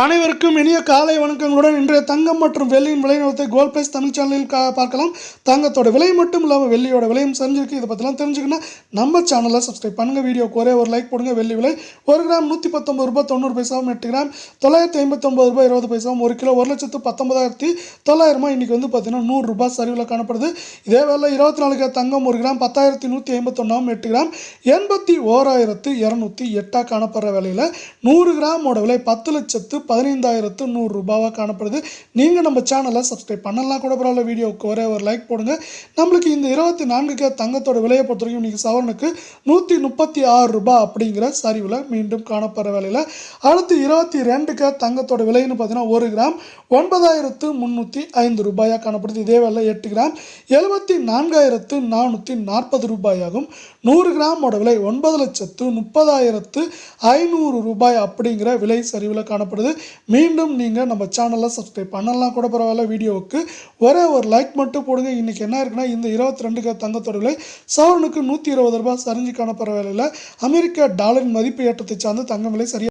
அனைவருக்கும் இனிய காலை வணக்கங்களுடன் இன்றைய தங்கம் மற்றும் வெள்ளியின் விலை நிலவரத்தை கோல்ட் பிரைஸ் தமிழ் சேனலில் பார்க்கலாம். தங்கத்தோட விலை மட்டும் இல்லாமல் வெள்ளியோட விலையும் சரிஞ்சிருக்கு. இதை பற்றிலாம் தெரிஞ்சுக்கணும் நம்ம சேனலை சப்ஸ்கிரைப் பண்ணுங்கள். வீடியோக்கு ஒரே ஒரு லைக் போடுங்க. வெள்ளி விலை 1 கிராம் 119 ரூபாய் 90 பைசாவும், 8 கிராம் 959 ரூபாய் 20 பைசாவும், 1 கிலோ 1,19,900 இன்றைக்கி வந்து பார்த்தீங்கன்னா 100 ரூபாய் சரிவில் காணப்படுது. இதே வேலை 24 கேரட் தங்கம் 1 கிராம் 10,151, 8 கிராம் 81,208 காணப்படுற வேலையில் 100 கிராமோட விலை 10,15,100 ரூபாவாக காணப்படுது. நீங்கள் நம்ம சேனலை சப்ஸ்கிரைப் பண்ணலாம் கூட பரவாயில்ல. வீடியோவுக்கு ஒரே ஒரு லைக் போடுங்க. நம்மளுக்கு இந்த 24 கேரட் தங்கத்தோட விலையை பொறுத்த வரைக்கும் இன்றைக்கி சவரனுக்கு 136 ரூபாய் அப்படிங்கிற சரிவில் மீண்டும் காணப்படுற வேலையில் அடுத்து 22 கேரட் தங்கத்தோட விலைன்னு பார்த்தீங்கன்னா 1 கிராம் 9,305 ரூபாயாக காணப்படுது. இதே வேலை 8 கிராம் 74,440 ரூபாயாகும். 100 கிராமோட விலை 9,30,500 ரூபாய் அப்படிங்கிற விலை சரிவில் காணப்படுது. மீண்டும் நீங்கள் நம்ம சேனலை சப்ஸ்கிரைப் பண்ணலாம் கூட பரவாயில்ல. வீடியோவுக்கு ஒரே ஒரு லைக் மட்டும் போடுங்க. இன்றைக்கி என்ன இருக்குன்னா, இந்த 22 கேரட் தங்கத்தோட விலை சவரனுக்கு 120 ரூபாய் சரிஞ்சு காணப்படுற வேலையில் அமெரிக்க டாலரின் மதிப்பு ஏற்றத்தை சார்ந்து தங்கம் விலை சரியாக